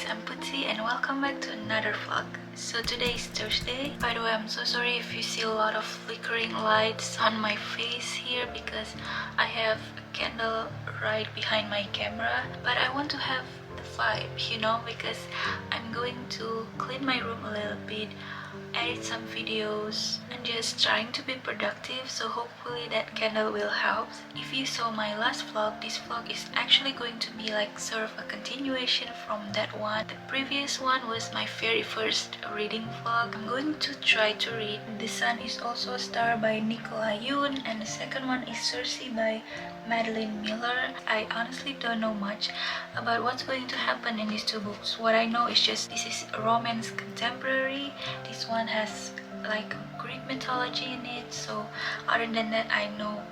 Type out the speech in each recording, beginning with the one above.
guys, I'm PUTSY and welcome back to another vlog. So today is Thursday. By the way, I'm so sorry if you see a lot of flickering lights on my face here because I have a candle right behind my camera. But I want to have the vibe, because I'm going to clean my room a little bit, edit some videos, and just trying to be productive, so hopefully that candle will help. If you saw my last vlog, this vlog is actually going to be like sort of a continuation from that one. The previous one was my very first reading vlog. I'm going to try to read The Sun Is Also a Star by Nicola Yoon, and the second one is Circe by Madeline Miller. I honestly don't know much about what's going to happen in these two books. What I know is just this is a romance contemporary. This one has like Greek mythology in it, so other than that I know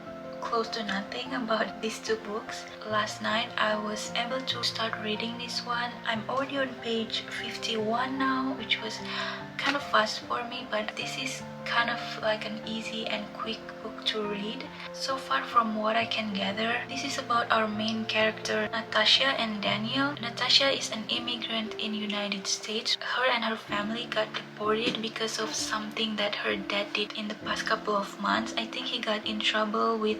close to nothing about these two books. Last night I was able to start reading this one. I'm already on page 51 now, which was kind of fast for me, but this is kind of like an easy and quick book to read. So far from what I can gather, this is about our main character Natasha and Daniel. Natasha is an immigrant in United States. Her and her family got deported because of something that her dad did in the past couple of months. I think he got in trouble with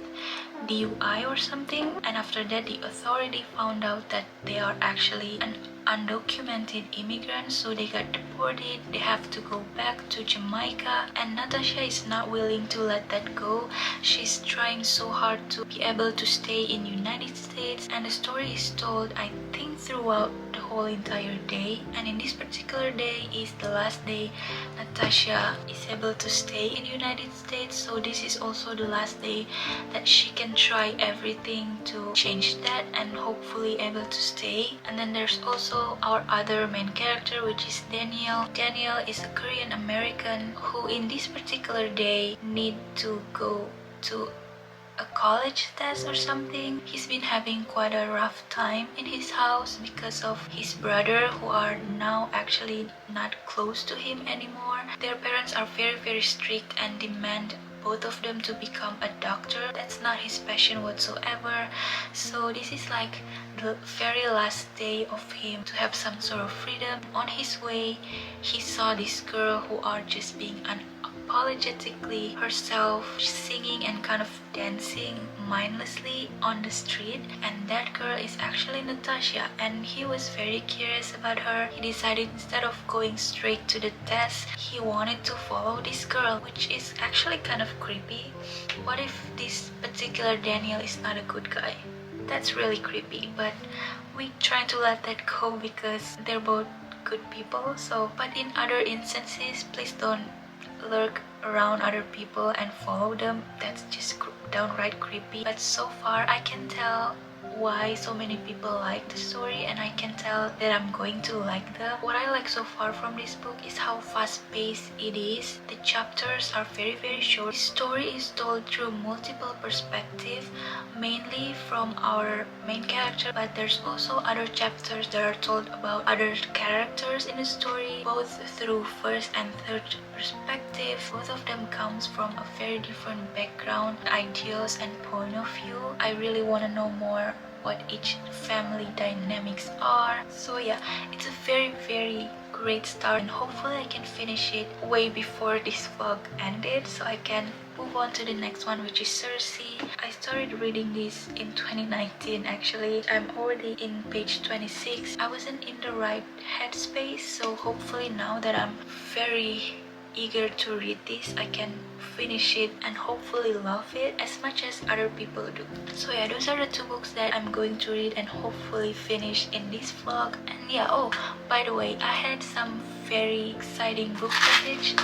DUI or something, and after that the authority found out that they are actually an undocumented immigrants, so they got deported. They have to go back to Jamaica, and Natasha is not willing to let that go. She's trying so hard to be able to stay in United States, and the story is told, I think, throughout the whole entire day. And in this particular day is the last day Natasha is able to stay in United States, so this is also the last day that she can try everything to change that and hopefully able to stay. And then there's also our other main character, which is Daniel. Daniel is a Korean American who in this particular day need to go to a college test or something. He's been having quite a rough time in his house because of his brother, who are now actually not close to him anymore. Their parents are very strict and demand both of them to become a doctor. That's not his passion whatsoever. So this is like the very last day of him to have some sort of freedom. On his way, he saw this girl who are just being unapologetically herself, singing and kind of dancing mindlessly on the street, and that girl is actually Natasha, and he was very curious about her. He decided instead of going straight to the test, he wanted to follow this girl, which is actually kind of creepy. What if this particular Daniel is not a good guy? That's really creepy, but we try to let that go because they're both good people. So, but in other instances, please don't lurk around other people and follow them. That's just downright creepy. But so far I can tell why so many people like the story, and I can tell that I'm going to like them. What I like so far from this book is how fast-paced it is. The chapters are very short. The story is told through multiple perspectives, mainly from our main character, but there's also other chapters that are told about other characters in the story, both through first and third perspective. Both of them comes from a very different background, ideals, and point of view. I really want to know more what each family dynamics are. So yeah, it's a very great start, and hopefully I can finish it way before this vlog ended so I can move on to the next one, which is Circe. I started reading this in 2019 actually. I'm already in page 26. I wasn't in the right headspace, so hopefully now that I'm very eager to read this, I can finish it and hopefully love it as much as other people do. So yeah, those are the two books that I'm going to read and hopefully finish in this vlog. And yeah, oh, by the way, I had some very exciting book package.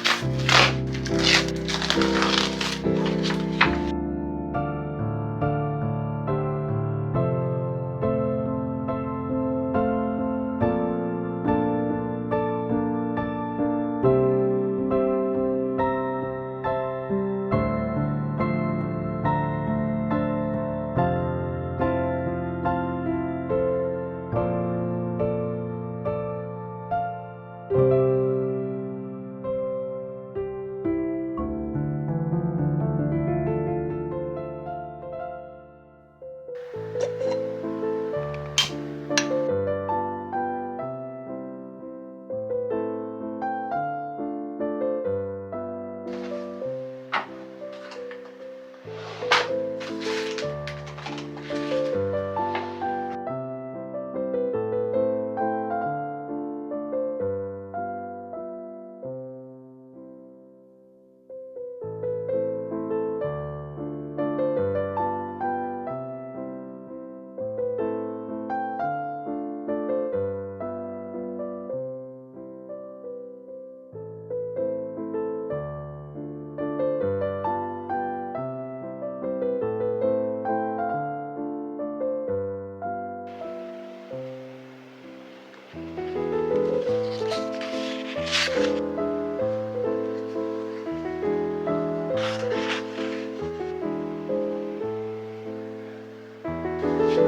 I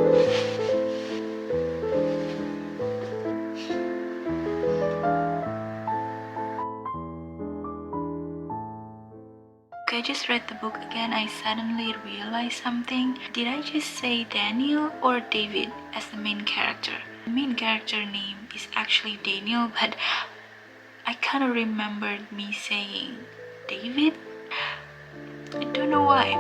just read the book again. I suddenly realized something. Did I just say Daniel or David as the main character? The main character name is actually Daniel, but I kind of remembered me saying David. I don't know why.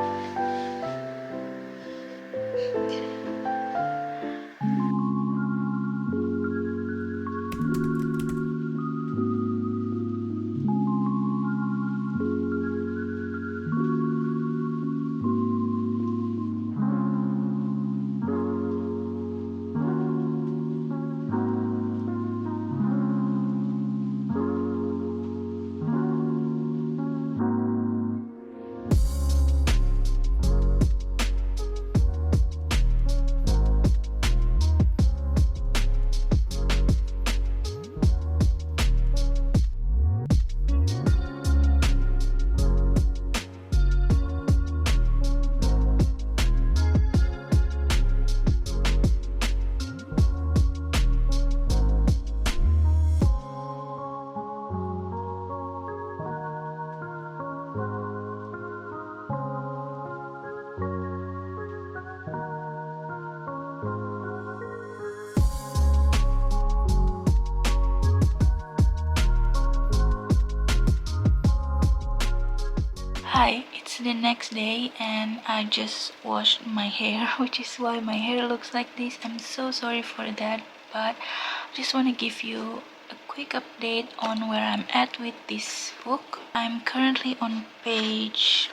Hi, it's the next day and I just washed my hair, which is why my hair looks like this. I'm so sorry for that, but I just want to give you a quick update on where I'm at with this book. I'm currently on page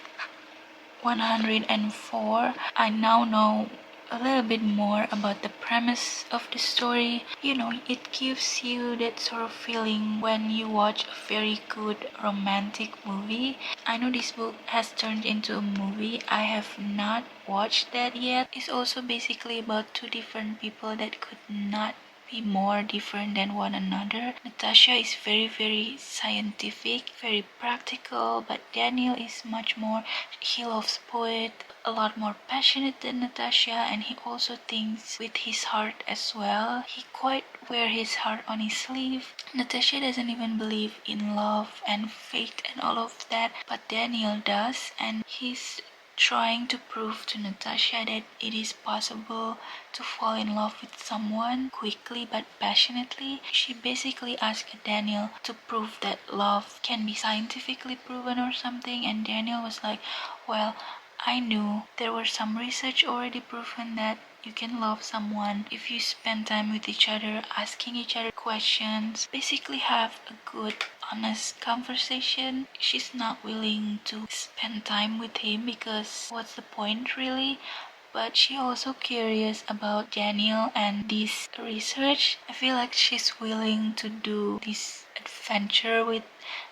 104. I now know a little bit more about the premise of the story. You know, it gives you that sort of feeling when you watch a very good romantic movie. I know this book has turned into a movie. I have not watched that yet. It's also basically about two different people that could not be more different than one another. Natasha is very scientific, very practical, but Daniel is much more, he loves poet, a lot more passionate than Natasha, and he also thinks with his heart as well. He quite wear his heart on his sleeve. Natasha doesn't even believe in love and fate and all of that, but Daniel does, and he's trying to prove to Natasha that it is possible to fall in love with someone quickly but passionately. She basically asked Daniel to prove that love can be scientifically proven or something, and Daniel was like, well, I knew there was some research already proven that you can love someone if you spend time with each other, asking each other questions, basically have a good, honest conversation. She's not willing to spend time with him because what's the point really? But she also curious about Daniel and this research. I feel like she's willing to do this adventure with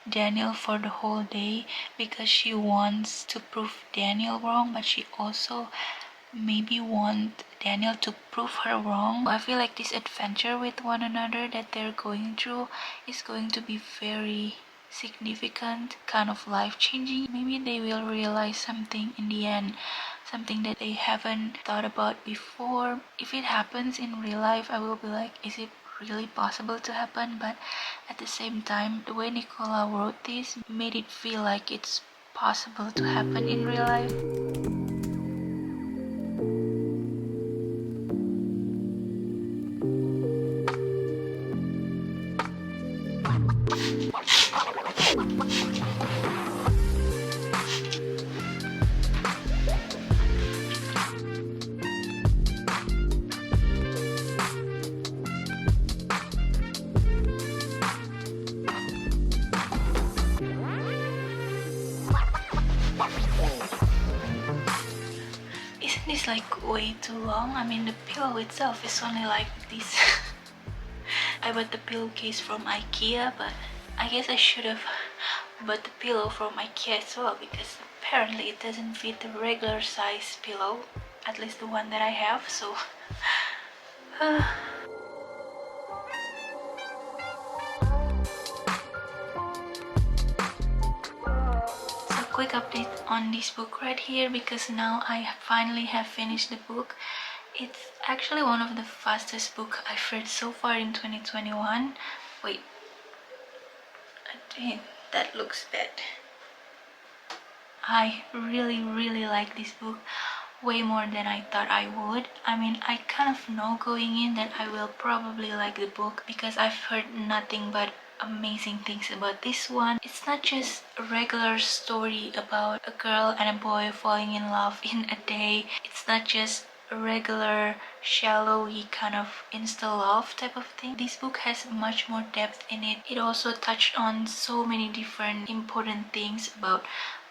Daniel for the whole day because she wants to prove Daniel wrong, but she also maybe want Daniel to prove her wrong. I feel like this adventure with one another that they're going through is going to be very significant, kind of life-changing. Maybe they will realize something in the end, something that they haven't thought about before. If it happens in real life, I will be like, is it really possible to happen? But at the same time, the way Nicola wrote this made it feel like it's possible to happen in real life. Isn't this like way too long? I mean, the pillow itself is only like this. I bought the pillowcase from IKEA, but I guess I should have bought the pillow from IKEA as well because apparently it doesn't fit the regular size pillow, at least the one that I have, so So quick update on this book right here, because now I finally have finished the book It's actually one of the fastest books I've read so far in 2021. Wait, I think that looks bad. I really like this book way more than I thought I would. I mean, I kind of know going in that I will probably like the book because I've heard nothing but amazing things about this one. It's not just a regular story about a girl and a boy falling in love in a day. It's not just a regular shallowy kind of insta love type of thing. This book has much more depth in it. It also touched on so many different important things about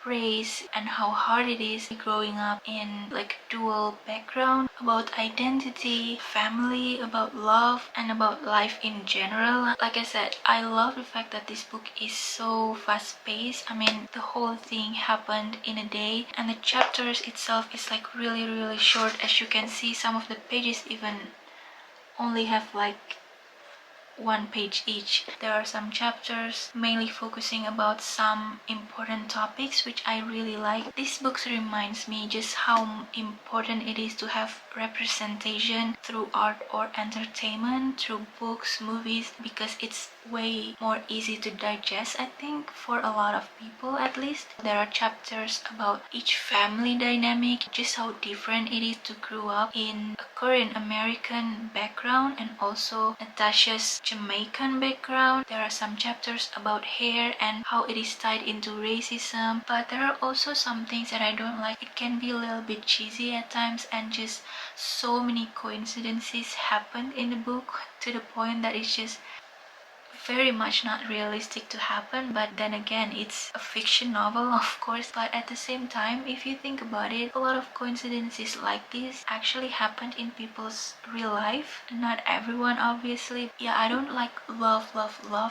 race and how hard it is growing up in like dual background, about identity, family, about love, and about life in general. Like I said, I love the fact that this book is so fast-paced. I mean, the whole thing happened in a day, and the chapters itself is like really short. As you can see, some of the pages even only have like one page each. There are some chapters mainly focusing about some important topics, which I really like. This book reminds me just how important it is to have representation through art or entertainment, through books, movies, because it's way more easy to digest, I think, for a lot of people at least. There are chapters about each family dynamic, just how different it is to grow up in a Korean American background and also Natasha's Jamaican background. There are some chapters about hair and how it is tied into racism, but there are also some things that I don't like. It can be a little bit cheesy at times, and just so many coincidences happened in the book to the point that it's just very much not realistic to happen. But then again, it's a fiction novel, of course, but at the same time, if you think about it, a lot of coincidences like this actually happened in people's real life. Not everyone, obviously. Yeah, I don't like love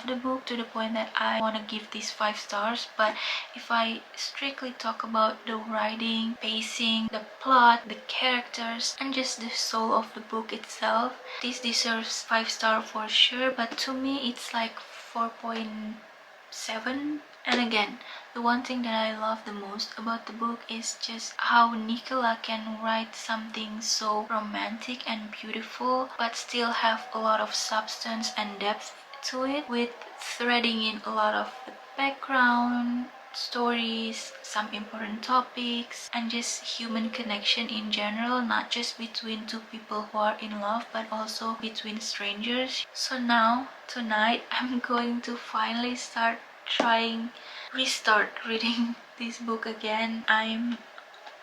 the book to the point that I want to give this 5 stars, but if I strictly talk about the writing, pacing, the plot, the characters, and just the soul of the book itself, this deserves 5 star for sure. But to me, it's like 4.7. And again, the one thing that I love the most about the book is just how Nicola can write something so romantic and beautiful but still have a lot of substance and depth to it, with threading in a lot of the background stories, some important topics, and just human connection in general, not just between two people who are in love but also between strangers. So now tonight I'm going to finally restart reading this book again. I'm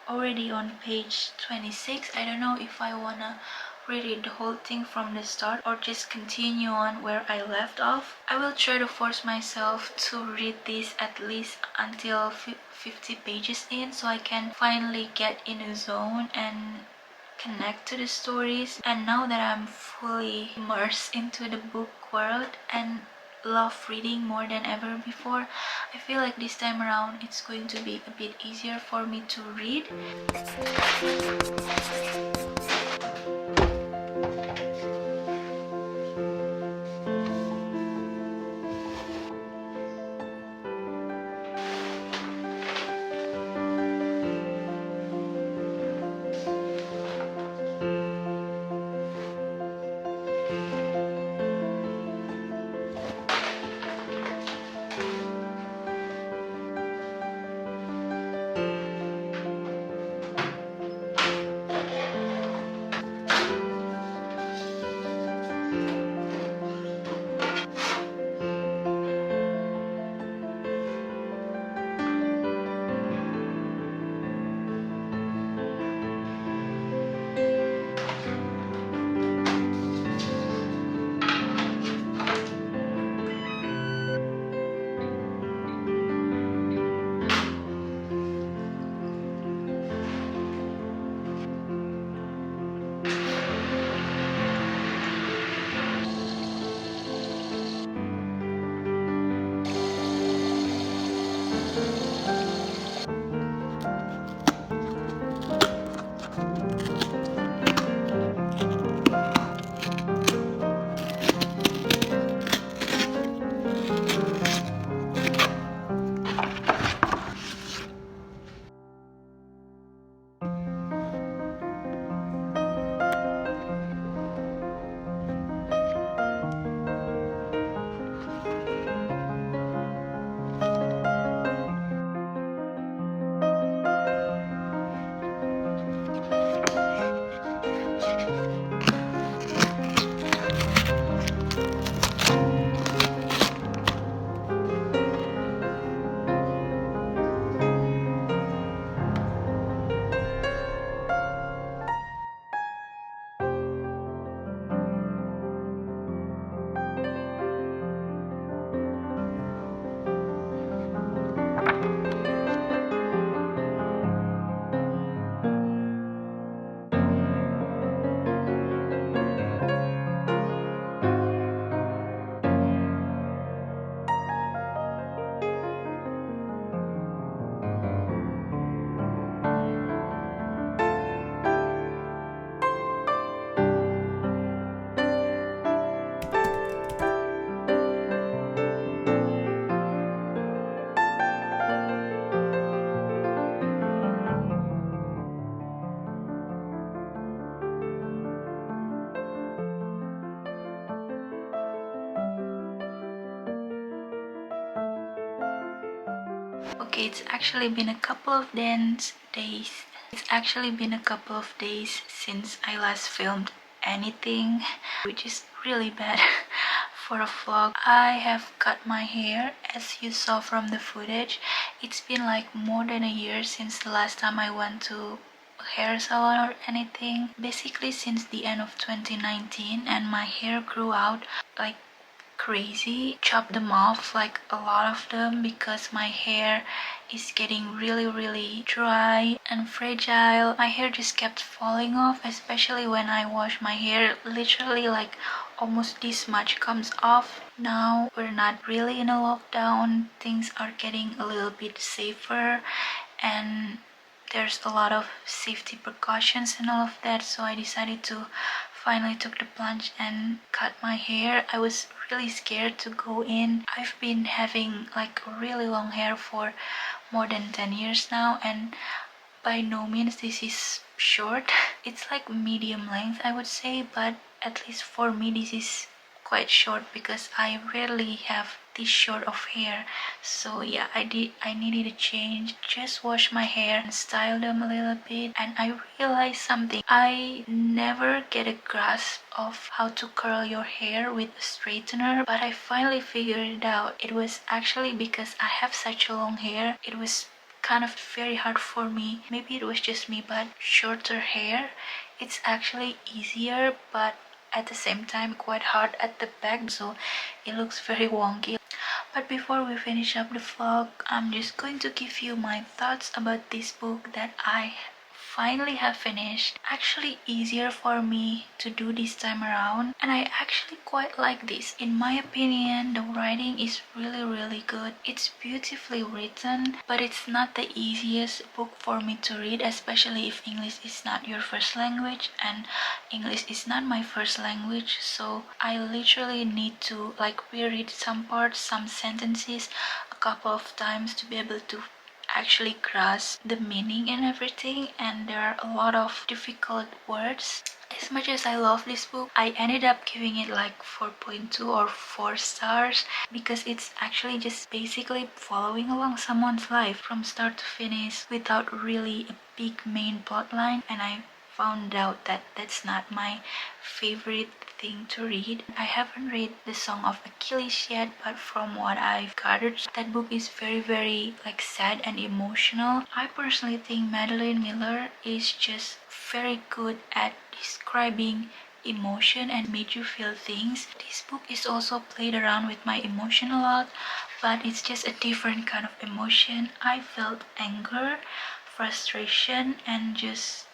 already on page 26. I don't know if I wanna read the whole thing from the start or just continue on where I left off. I will try to force myself to read this at least until 50 pages in, so I can finally get in a zone and connect to the stories. And now that I'm fully immersed into the book world and love reading more than ever before, I feel like this time around it's going to be a bit easier for me to read. Okay, it's actually been a couple of days. It's actually been a couple of days since I last filmed anything, which is really bad for a vlog. I have cut my hair, as you saw from the footage. It's been like more than a year since the last time I went to a hair salon or anything. Basically since the end of 2019, and my hair grew out like crazy. Chop them off, like a lot of them, because my hair is getting really dry and fragile. My hair just kept falling off, especially when I wash my hair. Literally like almost this much comes off. Now we're not really in a lockdown, things are getting a little bit safer, and there's a lot of safety precautions and all of that, so I decided to finally took the plunge and cut my hair. I was really scared to go in. I've been having like really long hair for more than 10 years now, and by no means this is short. It's like medium length, I would say, but at least for me this is quite short because I rarely have this short of hair. So yeah, I needed a change. Just wash my hair and style them a little bit, and I realized something. I never get a grasp of how to curl your hair with a straightener, but I finally figured it out. It was actually because I have such a long hair. It was kind of very hard for me. Maybe it was just me, but shorter hair, it's actually easier, but at the same time quite hard at the back, so it looks very wonky. But before we finish up the vlog, I'm just going to give you my thoughts about this book that I finally have finished. Actually easier for me to do this time around, and I actually quite like this. In my opinion, the writing is really good. It's beautifully written, but it's not the easiest book for me to read, especially if English is not your first language, and English is not my first language, so I literally need to like reread some parts, some sentences a couple of times to be able to actually grasp the meaning and everything, and there are a lot of difficult words. As much as I love this book, I ended up giving it like 4.2 or 4 stars because it's actually just basically following along someone's life from start to finish without really a big main plotline, and I found out that that's not my favorite thing to read. I haven't read The Song of Achilles yet, but from what I've gathered, that book is very like sad and emotional. I personally think Madeline Miller is just very good at describing emotion and made you feel things. This book is also played around with my emotion a lot, but it's just a different kind of emotion. I felt anger, frustration, and just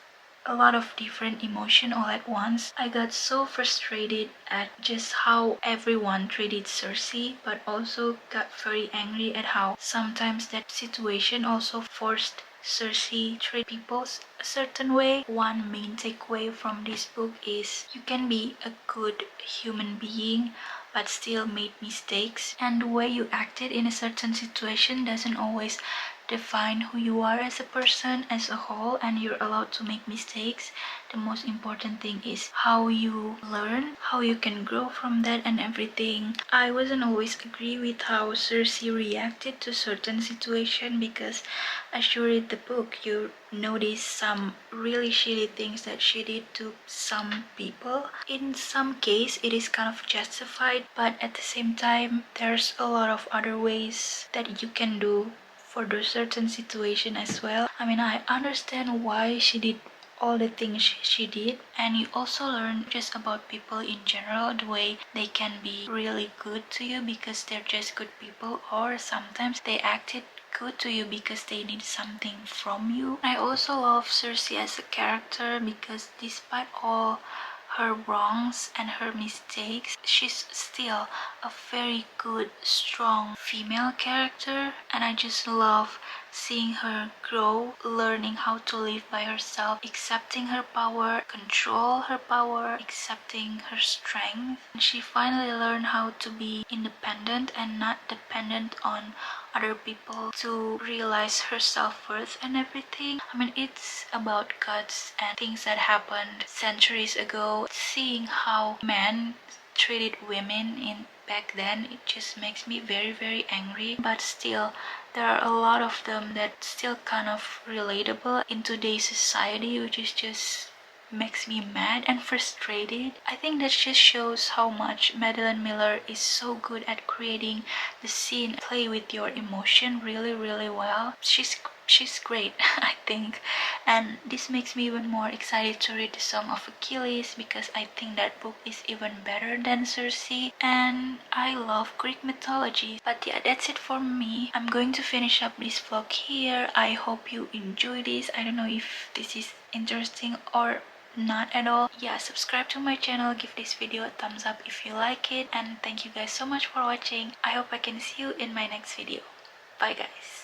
a lot of different emotion all at once. I got so frustrated at just how everyone treated Circe, but also got very angry at how sometimes that situation also forced Circe treat people a certain way. One main takeaway from this book is you can be a good human being but still made mistakes, and the way you acted in a certain situation doesn't always define who you are as a person as a whole, and you're allowed to make mistakes. The most important thing is how you learn, how you can grow from that and everything. I wasn't always agree with how Circe reacted to certain situation because as you read the book you notice some really shitty things that she did to some people. In some case it is kind of justified, but at the same time there's a lot of other ways that you can do for those certain situation as well. I mean, I understand why she did all the things she did, and you also learn just about people in general, the way they can be really good to you because they're just good people, or sometimes they acted good to you because they need something from you. I also love Circe as a character because despite all her wrongs and her mistakes, she's still a very good, strong female character, and I just love seeing her grow, learning how to live by herself, accepting her power, control her power, accepting her strength. And she finally learned how to be independent and not dependent on other people to realize her self-worth and everything. I mean, it's about guts and things that happened centuries ago. Seeing how men treated women in back then, it just makes me very angry, but still there are a lot of them that still kind of relatable in today's society, which is just makes me mad and frustrated. I think that just shows how much Madeline Miller is so good at creating the scene, play with your emotion really well. She's great, I think, and this makes me even more excited to read the Song of Achilles because I think that book is even better than Circe, and I love Greek mythology. But yeah, that's it for me. I'm going to finish up this vlog here. I hope you enjoy this. I don't know if this is interesting or not at all. Yeah, subscribe to my channel, give this video a thumbs up if you like it, and thank you guys so much for watching. I hope I can see you in my next video. Bye guys.